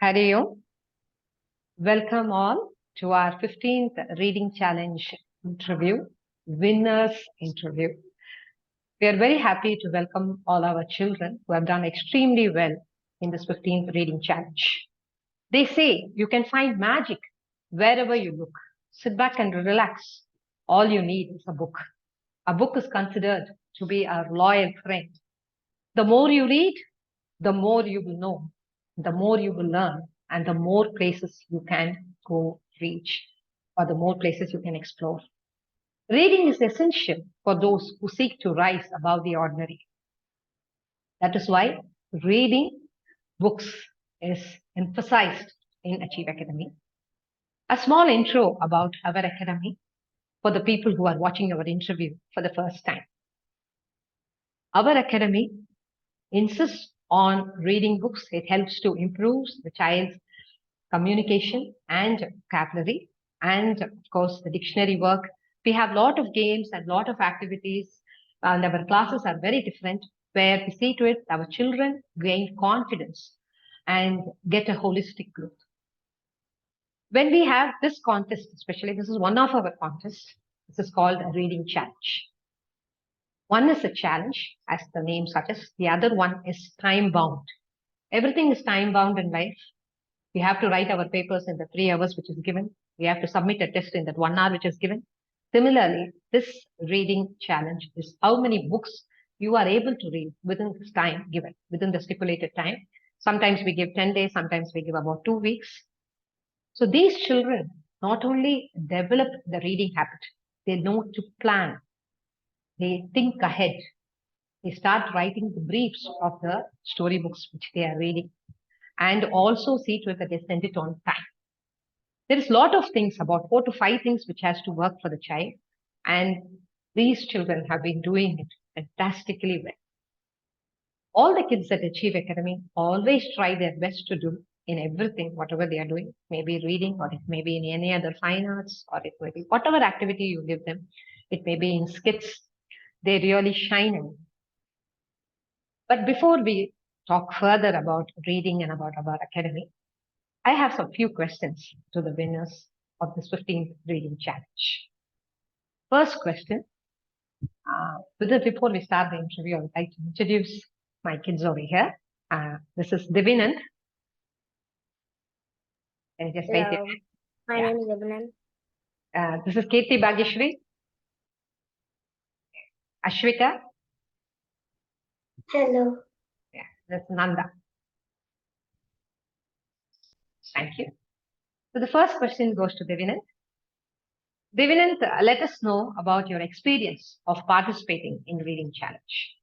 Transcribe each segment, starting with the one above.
Hari Om. Welcome all to our 15th Reading Challenge interview, winners interview. We are very happy to welcome all our children who have done extremely well in this 15th Reading Challenge. They say you can find magic wherever you look. Sit back and relax. All you need is a book. A book is considered to be our loyal friend. The more you read, the more you will know, the more you will learn, and the more places you can go reach, or the more places you can explore. Reading is essential for those who seek to rise above the ordinary. That is why reading books is emphasized in Achieve Academy. A small intro about our academy for the people who are watching our interview for the first time. Our academy insists on reading books. It helps to improve the child's communication and vocabulary, and of course the dictionary work. We have a lot of games and a lot of activities, and our classes are very different, where we see to it our children gain confidence and get a holistic growth. When we have this contest, especially this is one of our contests, this is called a reading challenge. One is a challenge, as the name suggests. The other one is time bound. Everything is time bound in life. We have to write our papers in the 3 hours which is given. We have to submit a test in that 1 hour which is given. Similarly, this reading challenge is how many books you are able to read within this time given, within the stipulated time. Sometimes we give 10 days, sometimes we give about 2 weeks. So these children not only develop the reading habit, they know to plan. They think ahead. They start writing the briefs of the storybooks which they are reading, and also see to it that they send it on time. There is a lot of things, about 4 to 5 things which has to work for the child, and these children have been doing it fantastically well. All the kids at Achieve Academy always try their best to do in everything, whatever they are doing, maybe reading, or it may be in any other fine arts, or it may be whatever activity you give them. It may be in skits. They really shine in. But before we talk further about reading and about our academy, I have some few questions to the winners of this 15th Reading Challenge. First question, before we start the interview, I would like to introduce my kids over here. This is Divinand. And just wait Hello. My name is Divinand. This is Kirti Bhageshri. Ashwika. Hello. Yeah, that's Nanda. Thank you. So the first question goes to Divinand. Divinand, let us know about your experience of participating in Reading Challenge.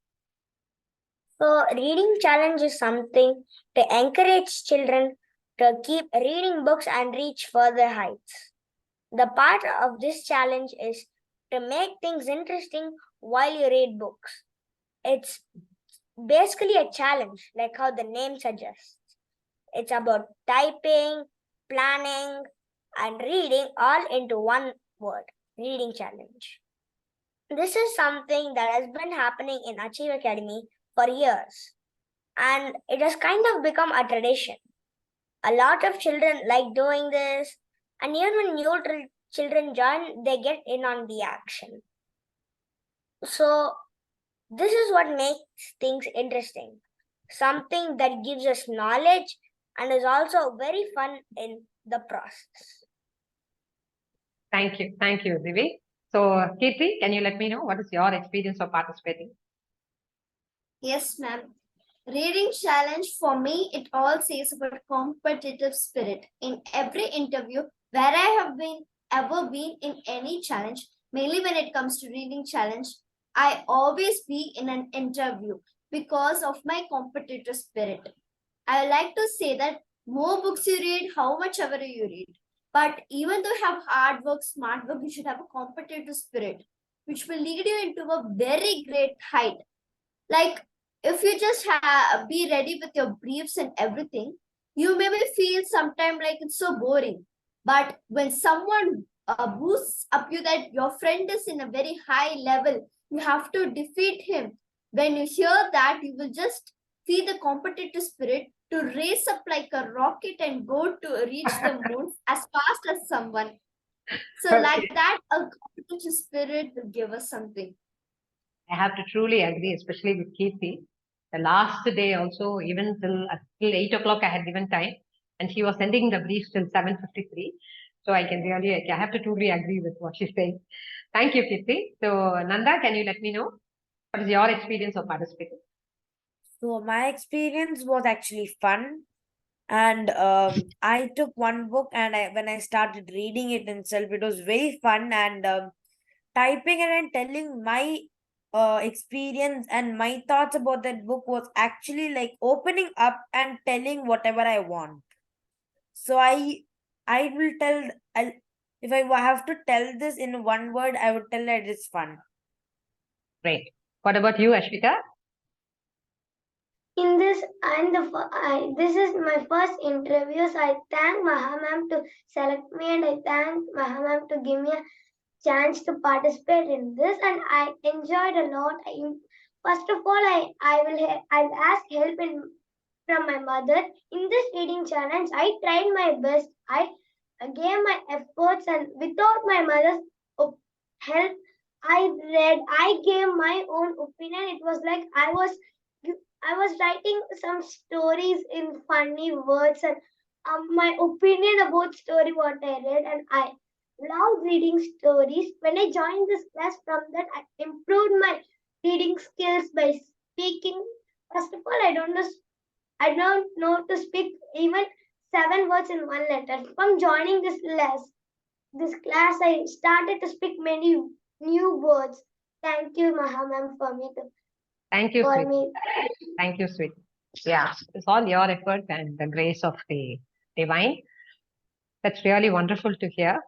So, reading challenge is something to encourage children to keep reading books and reach further heights. The part of this challenge is to make things interesting while you read books. It's basically a challenge, like how the name suggests. It's about typing, planning, and reading all into one word, reading challenge. This is something that has been happening in Achieve Academy for years, and it has kind of become a tradition. A lot of children like doing this, and even when new children join, they get in on the action. So this is what makes things interesting. Something that gives us knowledge and is also very fun in the process. Thank you, Divi. So, Kirti, can you let me know what is your experience of participating? Yes, ma'am. Reading challenge for me, it all says about competitive spirit. In every interview where I have ever been in any challenge, mainly when it comes to reading challenge, I always be in an interview because of my competitive spirit. I like to say that more books you read, how much ever you read. But even though you have hard work, smart work, you should have a competitive spirit, which will lead you into a very great height. Like, if you just be ready with your briefs and everything, you maybe feel sometimes like it's so boring. But when someone boosts up you that your friend is in a very high level, you have to defeat him. When you hear that, you will just feel the competitive spirit to race up like a rocket and go to reach the moon as fast as someone. So Okay. like that, a competitive spirit will give us something. I have to truly agree, especially with Kirti. The last day also, even till 8 o'clock, I had given time, and she was sending the briefs till 7:53. So I have to truly agree with what she's saying. Thank you, Kirti. So, Nanda, can you let me know what is your experience of participating? So my experience was actually fun. And I took one book and when I started reading it itself, it was very fun. And typing it and telling my experience and my thoughts about that book was actually like opening up and telling whatever I want. So I will tell, if I have to tell this in one word, I would tell that it's fun. Great. What about you, Ashwita? In this this is my first interview, so I thank Maha ma'am to select me, and I thank Maha ma'am to give me a chance to participate in this, and I enjoyed a lot. First of all, I'll ask help from my mother. In this reading challenge, I tried my best. I gave my efforts, and without my mother's help, I gave my own opinion. It was like I was writing some stories in funny words, and my opinion about story what I read, and I love reading stories. When I joined this class, from that I improved my reading skills by speaking. First of all, I don't know to speak even 7 words in one letter. From joining this class, I started to speak many new words. Thank you, Maha ma'am, Thank you, for sweet. me. Thank you, sweet. Yeah, it's all your effort and the grace of the divine. That's really wonderful to hear.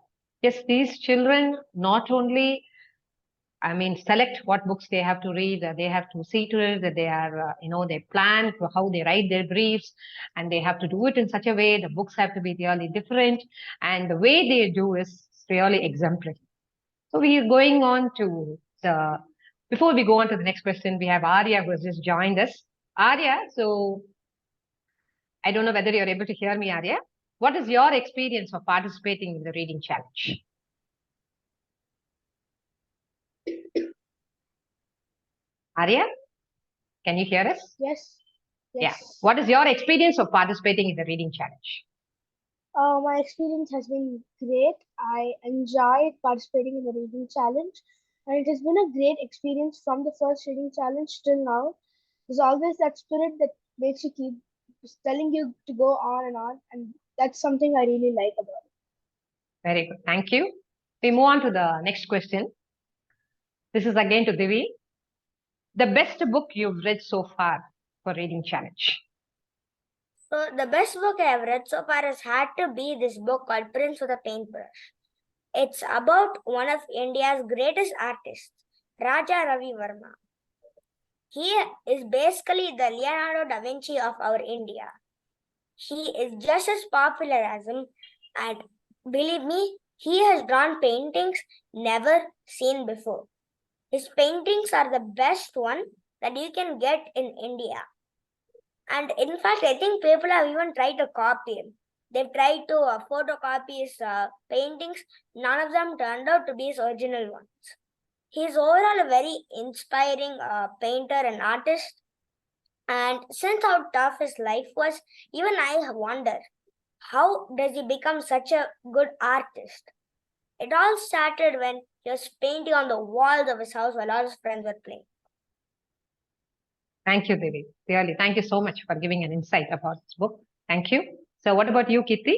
Yes, these children not only, select what books they have to read, they have to see to it that they are, they plan for how they write their briefs, and they have to do it in such a way, the books have to be really different, and the way they do is really exemplary. So we are going on to before we go on to the next question, we have Arya who has just joined us. Arya, so I don't know whether you're able to hear me, Arya. What is your experience of participating in the reading challenge? Arya, can you hear us? Yes. Yeah. What is your experience of participating in the reading challenge? My experience has been great. I enjoyed participating in the reading challenge, and it has been a great experience from the first reading challenge till now. There's always that spirit that makes you keep telling you to go on, and that's something I really like about it. Very good. Thank you. We move on to the next question. This is again to Divi. The best book you've read so far for reading challenge? So the best book I have read so far has had to be this book called Prince with a Paintbrush. It's about one of India's greatest artists, Raja Ravi Verma. He is basically the Leonardo da Vinci of our India. He is just as popular as him, and believe me, he has drawn paintings never seen before. His paintings are the best one that you can get in India. And in fact, I think people have even tried to copy him. They've tried to photocopy his paintings. None of them turned out to be his original ones. He's overall a very inspiring painter and artist. And since how tough his life was, even I wonder, how does he become such a good artist? It all started when he was painting on the walls of his house while all his friends were playing. Thank you, Divi. Really, thank you so much for giving an insight about this book. Thank you. So what about you, Kirti?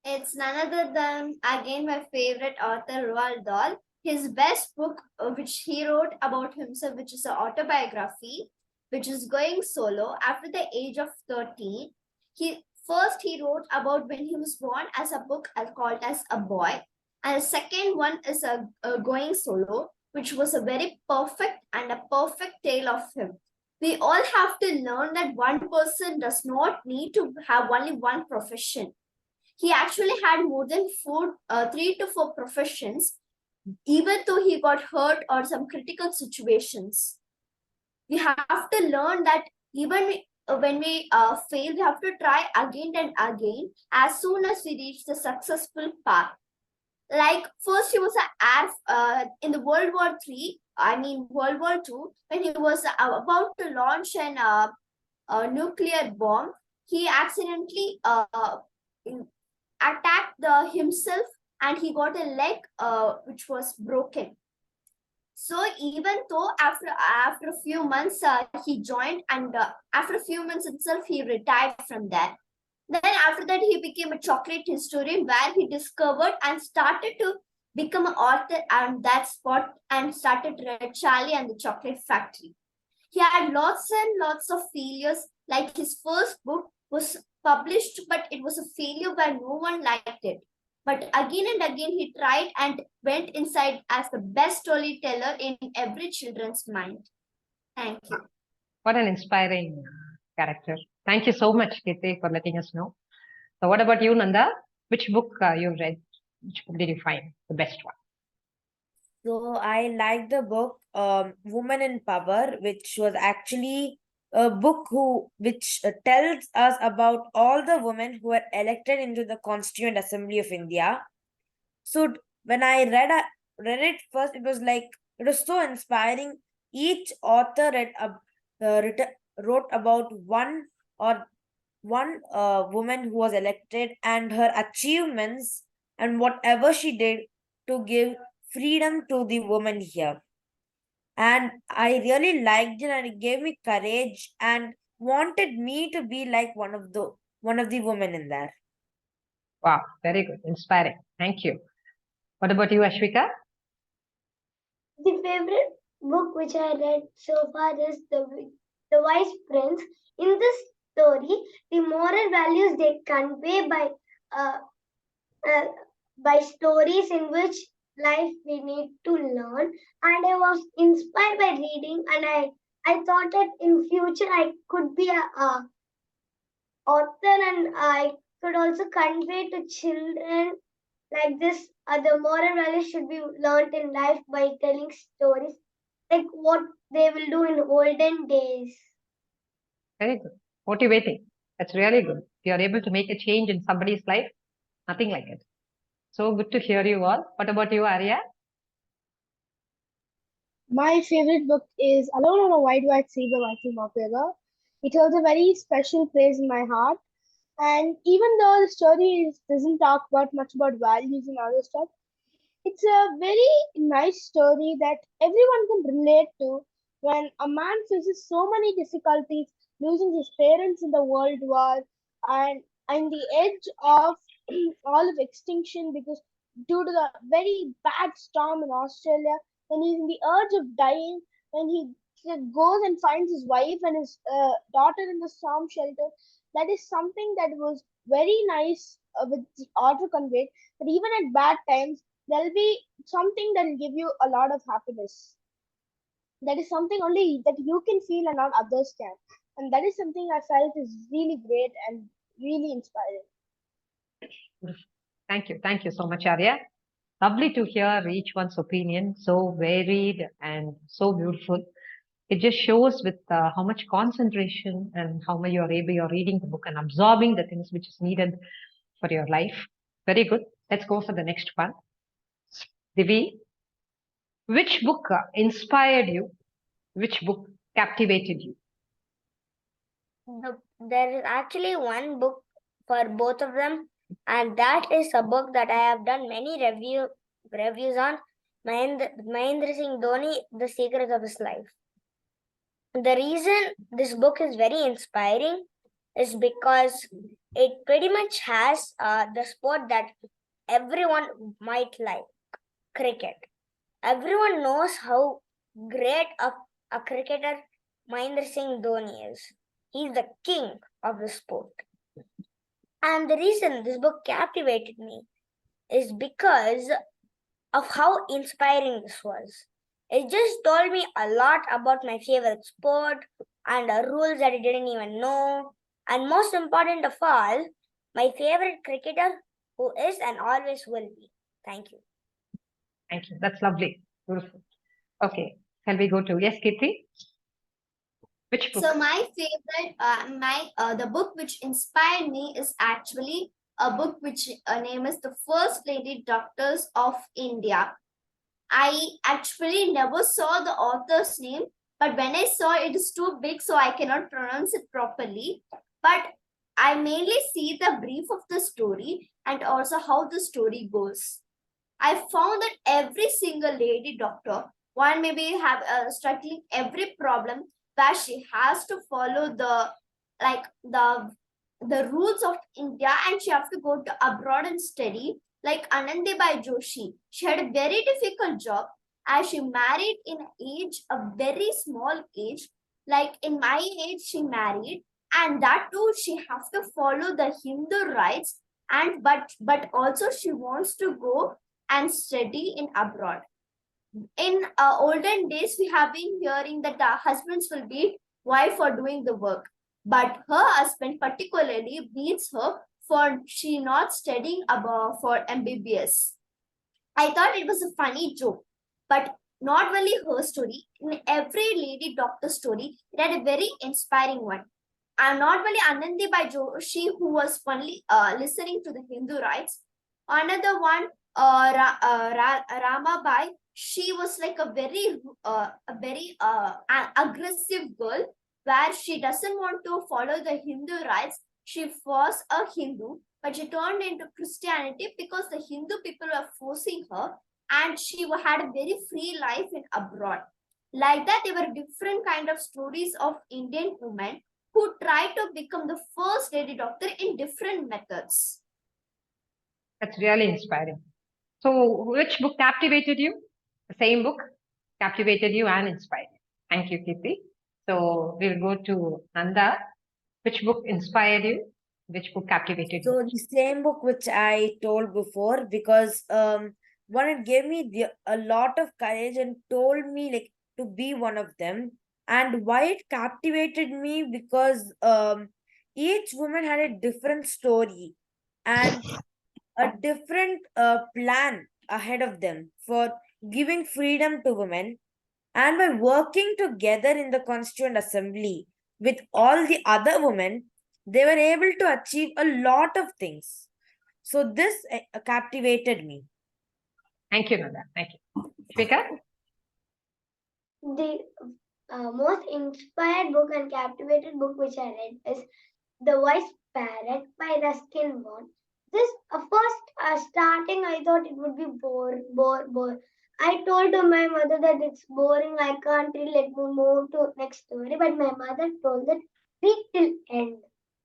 It's none other than, again, my favorite author, Roald Dahl. His best book, which he wrote about himself, which is an autobiography, which is Going Solo. After the age of 13, he wrote about when he was born as a book called as A Boy. And the second one is a Going Solo, which was a very perfect tale of him. We all have to learn that one person does not need to have only one profession. He actually had more than 3 to 4 professions, even though he got hurt or some critical situations. We have to learn that even when we fail, we have to try again and again as soon as we reach the successful path. Like first he was in the World War III, I mean World War II, when he was about to launch a nuclear bomb, he accidentally attacked himself, and he got a leg which was broken. So even though after a few months he joined, and after a few months itself he retired from that. Then after that he became a chocolate historian, where he discovered and started to become an author on that spot and started Red Charlie and the Chocolate Factory. He had lots and lots of failures, like his first book was published, but it was a failure where no one liked it. But again and again, he tried and went inside as the best storyteller in every children's mind. Thank you. What an inspiring character. Thank you so much, Kirti, for letting us know. So what about you, Nanda? Which book you read? Which book did you find the best one? So I like the book Woman in Power, which was actually a book which tells us about all the women who were elected into the Constituent Assembly of India. So when I read it first, it was so inspiring. Each author wrote about one woman who was elected and her achievements and whatever she did to give freedom to the woman here. And I really liked it, and it gave me courage and wanted me to be like one of the women in there. Wow, very good. Inspiring. Thank you. What about you, Ashwika? The favorite book which I read so far is The Wise Prince. In this story, the moral values they convey uh, by stories in which life we need to learn. And I was inspired by reading, and I thought that in future I could be a author, and I could also convey to children like this. The moral values should be learned in life by telling stories, like what they will do in olden days. Very good. Motivating. That's really good. If you're able to make a change in somebody's life, nothing like it. So good to hear you all. What about you, Arya? My favorite book is Alone on a White Sea by Michael Morpurgo. It holds a very special place in my heart. And even though the story doesn't talk about much about values and other stuff, it's a very nice story that everyone can relate to when a man faces so many difficulties, losing his parents in the World War, and on the edge of all of extinction because due to the very bad storm in Australia, when he's in the urge of dying, when he goes and finds his wife and his daughter in the storm shelter, that is something that was very nice with the author conveyed. That even at bad times, there'll be something that will give you a lot of happiness. That is something only that you can feel and not others can. And that is something I felt is really great and really inspiring. Thank you. Thank you so much, Arya. Lovely to hear each one's opinion, so varied and so beautiful. It just shows with how much concentration and how much you're reading the book and absorbing the things which is needed for your life. Very good. Let's go for the next one. Divi, which book inspired you? Which book captivated you? There is actually one book for both of them, and that is a book that I have done many reviews on, Mahendra Singh Dhoni, The Secrets of His Life. The reason this book is very inspiring is because it pretty much has the sport that everyone might like, cricket. Everyone knows how great a cricketer Mahendra Singh Dhoni is. He's the king of the sport. And the reason this book captivated me is because of how inspiring this was. It just told me a lot about my favorite sport and rules that I didn't even know. And most important of all, my favorite cricketer who is and always will be. Thank you. Thank you. That's lovely. Beautiful. Okay. Can we go to yes, Kirti? Which book? So my favorite, the book which inspired me is actually a book which name is The First Lady Doctors of India. I actually never saw the author's name, but when I saw it is too big, so I cannot pronounce it properly. But I mainly see the brief of the story and also how the story goes. I found that every single lady doctor, one maybe have struggling every problem where she has to follow the like the rules of India and she have to go to abroad and study. Like Anandibai Joshi, she had a very difficult job as she married in age, a very small age. Like in my age, she married, and that too she have to follow the Hindu rites. And but also she wants to go and study in abroad. In olden days, we have been hearing that the husbands will beat wife for doing the work, but her husband particularly beats her for she not studying above for MBBS. I thought it was a funny joke, but not only her story. In every lady doctor story, it had a very inspiring one. And not only Anandi by Joshi, who was only listening to the Hindu rites. Another one, Rama Bai, she was like a aggressive girl where she doesn't want to follow the Hindu rites. She was a Hindu, but she turned into Christianity because the Hindu people were forcing her, and she had a very free life in abroad. Like that, there were different kind of stories of Indian women who tried to become the first lady doctor in different methods. That's really inspiring. So, which book captivated you? The same book captivated you and inspired you. Thank you, Kirti. So, we'll go to Nanda. Which book inspired you? Which book captivated So you? the same book which I told before, because one, it gave me a lot of courage and told me like to be one of them. And why it captivated me, because each woman had a different story and a different plan ahead of them for giving freedom to women. And by working together in the Constituent Assembly with all the other women, they were able to achieve a lot of things. So this captivated me. Thank you, Nanda. Thank you. Shweka? The most inspired book and captivated book which I read is The Wise Parrot by Ruskin Bond. This first starting, I thought it would be bore. I told to my mother that it's boring. I can't read. Let me move to next story. But my mother told that read till end.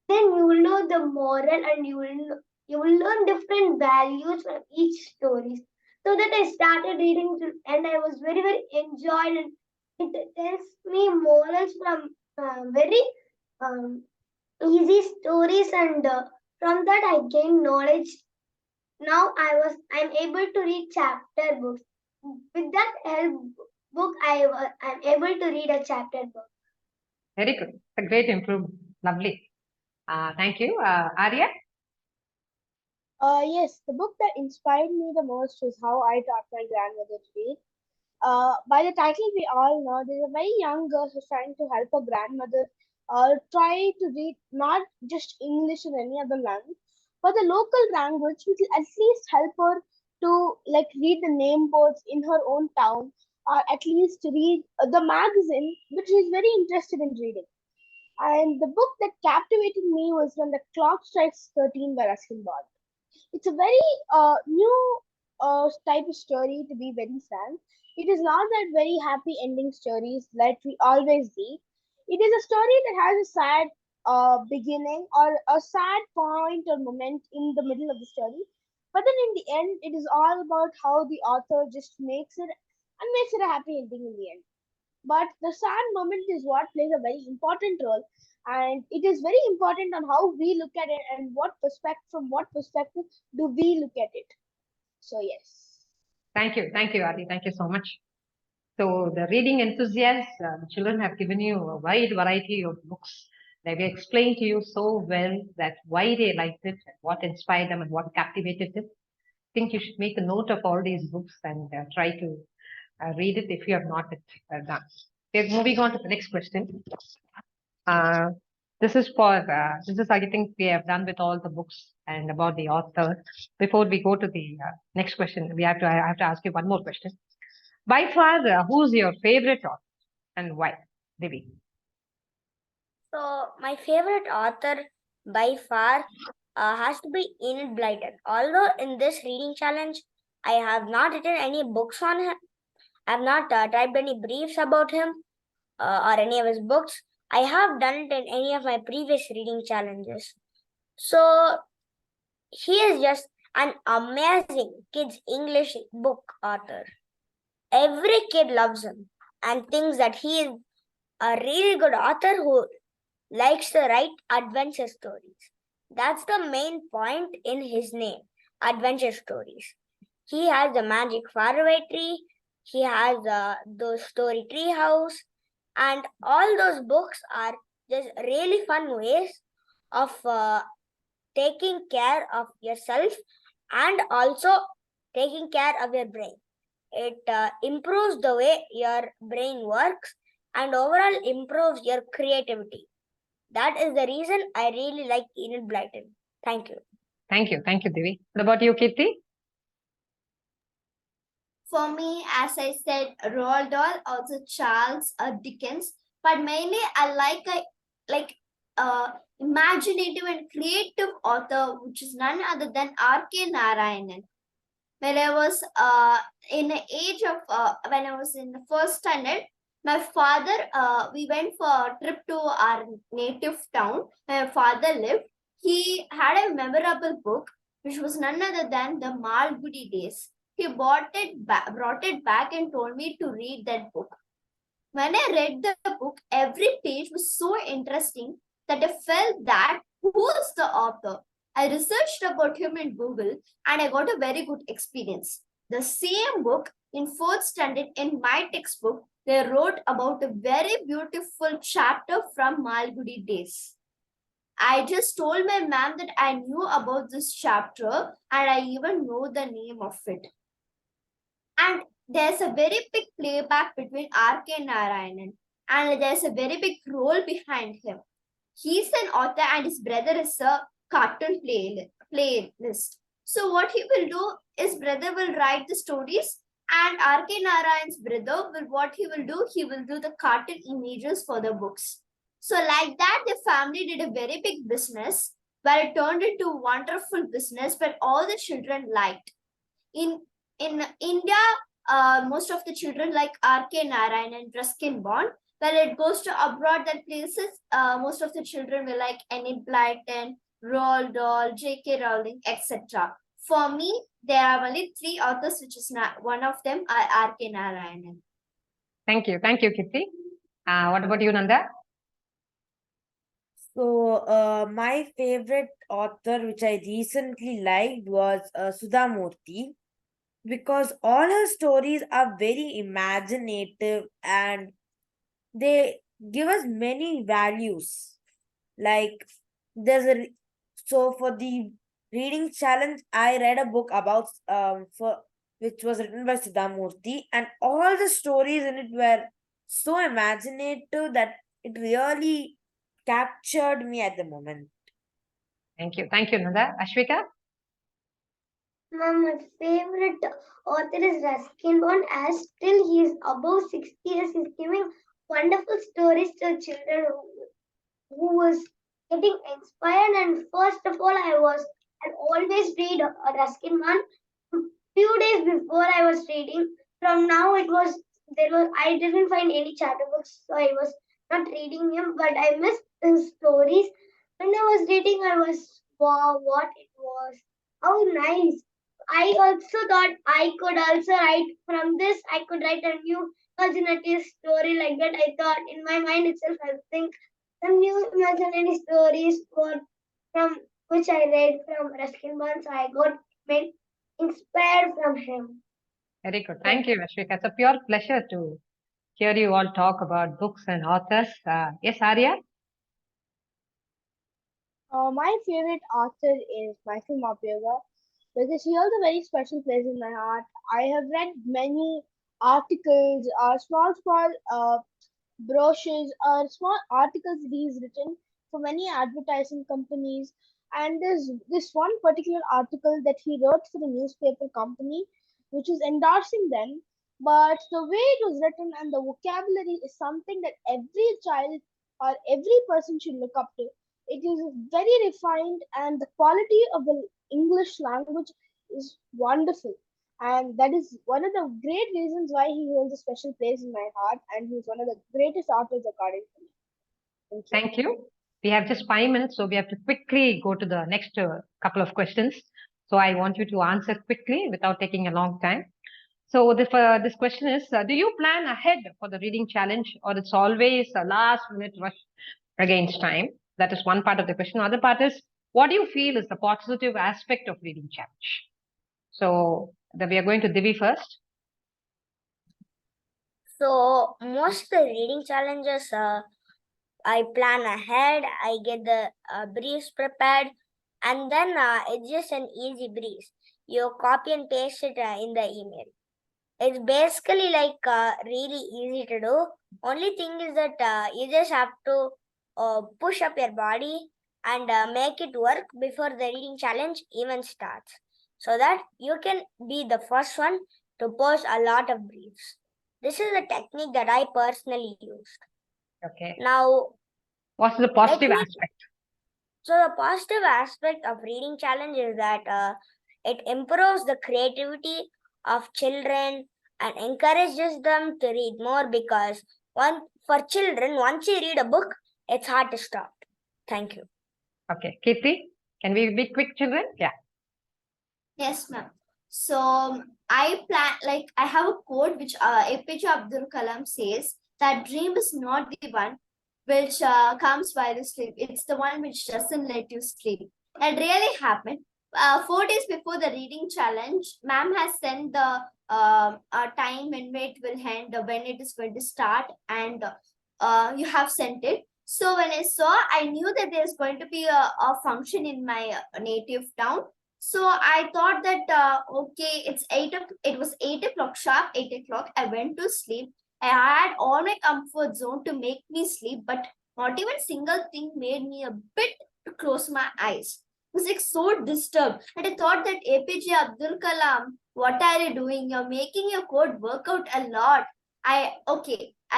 Then you will know the moral and you will learn different values from each story. So that I started reading till end. I was very enjoyed, and it tells me morals from very um, easy stories, and from that I gained knowledge. Now I'm able to read chapter books. With that help book, I'm able to read a chapter book. Very good. It's a great improvement. Lovely. Thank you. Arya? Yes, the book that inspired me the most was How I Taught My Grandmother to Read. By the title, we all know there's a very young girl who's trying to help her grandmother try to read not just English or any other language, but the local language, which will at least help her to like read the name boards in her own town, or at least read the magazine, which she's very interested in reading. And the book that captivated me was When the Clock Strikes 13 by Ruskin Bond. It's a very new type of story, to be very frank. It is not that very happy ending stories that we always read. It is a story that has a sad beginning or a sad point or moment in the middle of the story. But then in the end, it is all about how the author just makes it and makes it a happy ending in the end. But the sad moment is what plays a very important role, and it is very important on how we look at it and what perspective do we look at it. So yes. Thank you. Thank you, Adi. Thank you so much. So the reading enthusiasts, the children have given you a wide variety of books. They will explain to you so well that why they liked it, what inspired them, and what captivated them. I think you should make a note of all these books and try to read it if you have not done. We're moving on to the next question. Uh, this is for I think we have done with all the books and about the author. Before we go to the next question, I have to ask you one more question. By far, who's your favorite author and why? Devi. So my favorite author by far has to be Enid Blyton. Although in this reading challenge, I have not written any books on him. I have not typed any briefs about him or any of his books. I have done it in any of my previous reading challenges. So he is just an amazing kids English book author. Every kid loves him and thinks that he is a really good author who likes to write adventure stories. That's the main point in his name, adventure stories. He has the magic faraway tree, he has the story tree house, and all those books are just really fun ways of taking care of yourself and also taking care of your brain. It improves the way your brain works and overall improves your creativity. That is the reason I really like Enid Blyton. Thank you. Thank you. Thank you, Devi. What about you, Kirti? For me, as I said, Roald Dahl, also Charles Dickens, but mainly I like a imaginative and creative author, which is none other than R.K. Narayanan. When I was in the age of when I was in the first standard, my father we went for a trip to our native town where my father lived. He had a memorable book, which was none other than the Malgudi Days. He brought it back and told me to read that book. When I read the book, every page was so interesting that I felt that who is the author? I researched about him in Google and I got a very good experience. The same book in fourth standard in my textbook, they wrote about a very beautiful chapter from Malgudi Days. I just told my ma'am that I knew about this chapter and I even know the name of it. And there's a very big playback between R.K. Narayanan and there's a very big role behind him. He's an author and his brother is a cartoon playlist. So what he will do is brother will write the stories and R.K. Narayan's brother he will do the cartoon images for the books. So like that, the family did a very big business where it turned into a wonderful business where all the children liked. In India, most of the children like R.K. Narayan and Ruskin Bond. When it goes to abroad, that places, most of the children will like Enid Blyton, Roald Dahl, J.K. Rowling, etc. For me, there are only three authors, which is not one of them are R.K. Narayanan. Thank you. Thank you, Kirti. What about you, Nanda? So, my favorite author, which I recently liked, was Sudha Murthy, because all her stories are very imaginative and they give us many values. Like, so for the reading challenge, I read a book about which was written by Sudha Murthy, and all the stories in it were so imaginative that it really captured me at the moment. Thank you. Thank you, Nanda. Ashwika? Ma'am, my favorite author is Ruskin Bond. As still he is above 60 years, he's giving wonderful stories to children who was getting inspired. And first of all, I always read Ruskin Bond. Few days before I was reading. From now I didn't find any chapter books, so I was not reading him, but I missed his stories. When I was reading, I was wow, what it was. How nice. I also thought I could also write from this, I could write a new imaginative story like that. I thought in my mind itself, I think some new imaginary stories from which I read from Ruskin Bond. So I got made inspired from him. Very good. Thank you, Ashwika. It's a pure pleasure to hear you all talk about books and authors. Yes, Arya? My favorite author is Michael Morpurgo because he holds a very special place in my heart. I have read many articles, small brochures or small articles that he's written for many advertising companies. And there's this one particular article that he wrote for the newspaper company, which is endorsing them. But the way it was written and the vocabulary is something that every child or every person should look up to. It is very refined, and the quality of the English language is wonderful. And that is one of the great reasons why he holds a special place in my heart, and he's one of the greatest authors according to me. Thank you. Thank you. We have just 5 minutes, so we have to quickly go to the next couple of questions. So I want you to answer quickly without taking a long time. So this question is, do you plan ahead for the reading challenge, or it's always a last minute rush against time? That is one part of the question. Other part is, what do you feel is the positive aspect of reading challenge? So we are going to Divi first. So most of the reading challenges, I plan ahead. I get the briefs prepared, and then it's just an easy brief. You copy and paste it in the email. It's basically like really easy to do. Only thing is that you just have to push up your body and make it work before the reading challenge even starts, so that you can be the first one to post a lot of briefs. This is a technique that I personally used. Okay. Now, What's the positive me- aspect? so the positive aspect of reading challenge is that it improves the creativity of children and encourages them to read more, because for children, once you read a book, it's hard to stop. Thank you. Okay. Kirti, can we be quick, children? Yeah. Yes, ma'am. So I plan, like, I have a quote which APJ Abdul Kalam says that dream is not the one which comes while you sleep. It's the one which doesn't let you sleep. That really happened. 4 days before the reading challenge, ma'am has sent the time when it will end, when it is going to start, and you have sent it. So when I saw, I knew that there's going to be a function in my native town. So I thought that okay, it was 8 o'clock sharp, 8 o'clock. I went to sleep. I had all my comfort zone to make me sleep, but not even single thing made me a bit to close my eyes. I was like so disturbed. And I thought that APJ Abdul Kalam, what are you doing? You're making your code work out a lot. I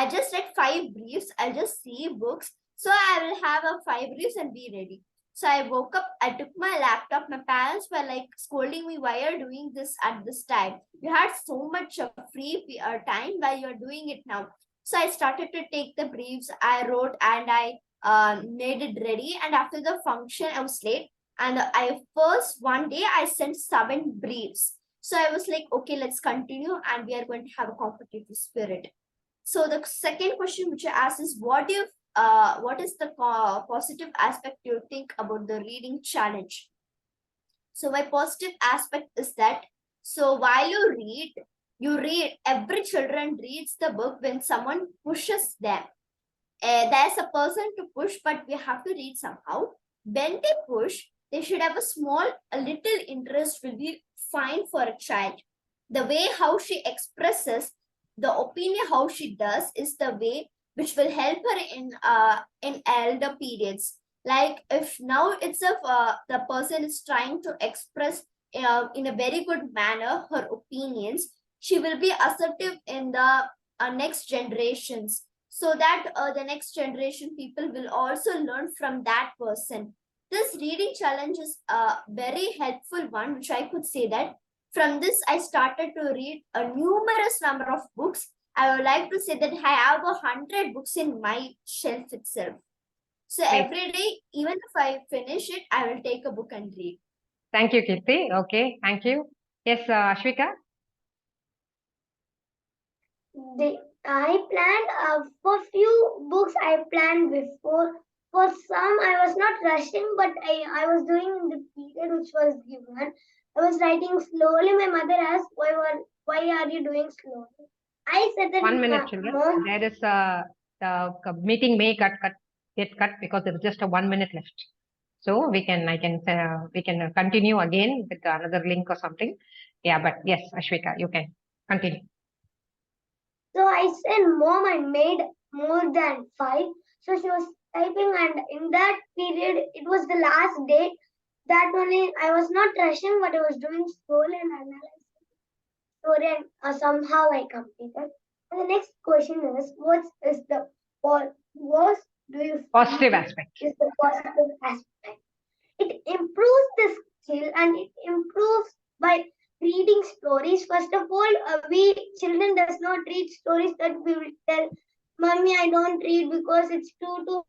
just read 5 briefs. I'll just see books. So I will have a 5 briefs and be ready. So I woke up, I took my laptop. My parents were like scolding me, why are you doing this at this time? You had so much free time, while you're doing it now. So I started to take the briefs. I wrote and I made it ready. And after the function, I was late. And one day I sent 7 briefs. So I was like, okay, let's continue. And we are going to have a competitive spirit. So the second question which I asked is, what is the positive aspect you think about the reading challenge? So my positive aspect is that, so while you read, every children reads the book when someone pushes them. There's a person to push, but we have to read somehow. When they push, they should have a little interest will be fine for a child. The way how she expresses the opinion, how she does, is the way which will help her in elder periods. Like if now itself the person is trying to express in a very good manner her opinions, she will be assertive in the next generations, so that the next generation people will also learn from that person. This reading challenge is a very helpful one, which I could say that from this I started to read a numerous number of books. I would like to say that I have 100 books in my shelf itself. So Great. every day, even if I finish it, I will take a book and read. Thank you, Kirti. Okay, thank you. Yes, Ashwika. I planned for few books I planned before. For some, I was not rushing, but I was doing in the period which was given. I was writing slowly. My mother asked, why are you doing slowly? I said that 1 minute, children. Mom, There is the meeting may get cut because there is just a 1 minute left. So we can continue again with another link or something. Yeah, but yes, Ashwika, you can continue. so I said, Mom, I made more than 5. So she was typing, and in that period, it was the last day. That only I was not rushing, but I was doing slowly and analyzing story, and somehow I completed. And the next question is, what is the worst do you Positive feel aspect. is the positive aspect? It improves the skill, and it improves by reading stories. First of all, we children does not read stories that we will tell, "Mommy, I don't read because it's too